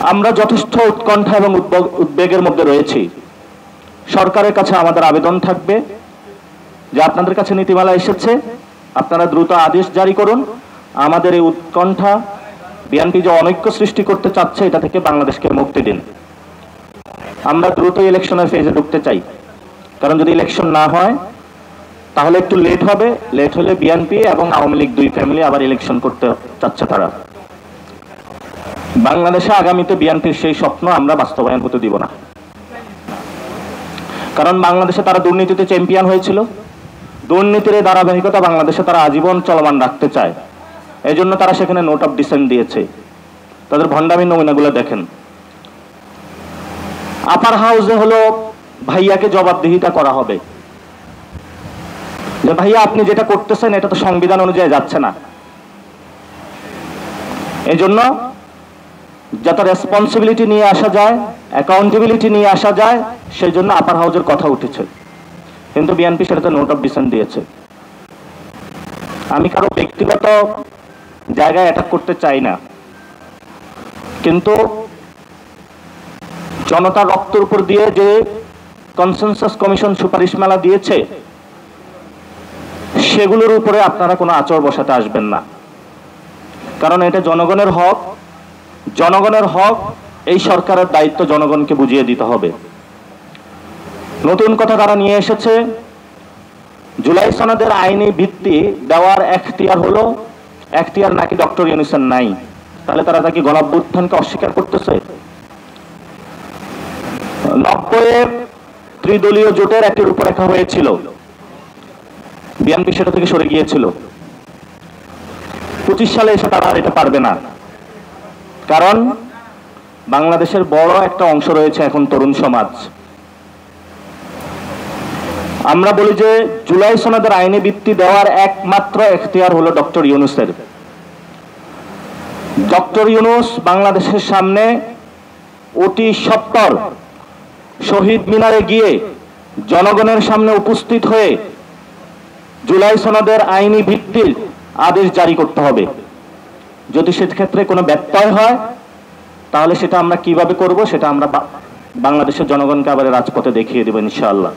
আমরা যথেষ্ট উৎকণ্ঠা এবং উদ্বেগের মধ্যে রয়েছি। সরকারের কাছে আমাদের আবেদন থাকবে যে আপনাদের কাছে নীতিমালা এসেছে, আপনারা দ্রুত আদেশ জারি করুন। আমাদের এই উৎকণ্ঠা, বিএনপি যে অনৈক্য সৃষ্টি করতে চাচ্ছে, এটা থেকে বাংলাদেশকে মুক্তি দিন। আমরা দ্রুত ইলেকশনের ফেজে ঢুকতে চাই, কারণ যদি ইলেকশন না হয় তাহলে একটু লেট হবে। লেট হলে বিএনপি এবং আওয়ামী লীগ দুই ফ্যামিলি আবার ইলেকশন করতে চাচ্ছে। তারা বাংলাদেশে আগামীতে বিএনপির সেই স্বপ্ন আমরা বাস্তবায়ন হতে দিব না। কারণ বাংলাদেশে তারা দুর্নীতিতে চ্যাম্পিয়ন হয়েছিল, দুর্নীতির এই ধারাবাহিকতা বাংলাদেশে তারা আজীবন চলমান রাখতে চায়। এই জন্য তারা সেখানে নোট অফ ডিসেন্ট দিয়েছে। তাদের ভণ্ডামির নমুনাগুলো দেখেন। আপার হাউসে হলো ভাইয়াকে জবাবদিহিতা করা হবে যে ভাইয়া আপনি যেটা করতেছেন এটা তো সংবিধান অনুযায়ী যাচ্ছে না। এই জন্য যাতে রেসপন্সিবিলিটি নিয়ে আসা যায়, অ্যাকাউন্টেবিলিটি নিয়ে আসা যায়, সেই জন্য আপার হাউসের কথা উঠেছে। কিন্তু বিএনপি সেটাতে নোট অফ ডিসেন্ট দিয়েছে। আমি কারো ব্যক্তিগত জায়গায় অ্যাটাক করতে চাই না, কিন্তু জনতার রক্তের উপর দিয়ে যে কনসেনসাস কমিশন সুপারিশমালা দিয়েছে, সেগুলোর উপরে আপনারা কোনো আঁচড় বসাতে আসবেন না। কারণ এটা জনগণের হক। জনগণের হক, এই সরকারের দায়িত্ব জনগণকে বুঝিয়ে দিতে হবে। নতুন কথা তারা নিয়ে এসেছে, জুলাই সনদের আইনি ভিত্তি দেওয়ার এখতিয়ার হলো, এখতিয়ার নাকি ডক্টর ইউনূসের নাই। তাহলে তারা কি গণঅভ্যুত্থানকে অস্বীকার করতেছে? 90-এ ত্রিদলীয় জোটের একটি রূপরেখা হয়েছিল, বিএনপি সেটা থেকে সরে গিয়েছিল। 25 সালে এসে তারা এটা পারবে না, কারণ বাংলাদেশের বড় একটা অংশ রয়েছে এখন তরুণ সমাজ। আমরা বলি যে জুলাই সনদের আইনি ভিত্তি দেওয়ার একমাত্র এখতিয়ার হলো ডক্টর ইউনূসের। ডক্টর ইউনূস বাংলাদেশের সামনে অতি সত্বর শহীদ মিনারে গিয়ে জনগণের সামনে উপস্থিত হয়ে জুলাই সনদের আইনি ভিত্তির আদেশ জারি করতে হবে। যদি সেক্ষেত্রে কোনো ব্যত্যয় হয় তাহলে সেটা আমরা কিভাবে করব, সেটা আমরা বাংলাদেশের জনগণকে আবার রাজপথে দেখিয়ে দেব ইনশাআল্লাহ।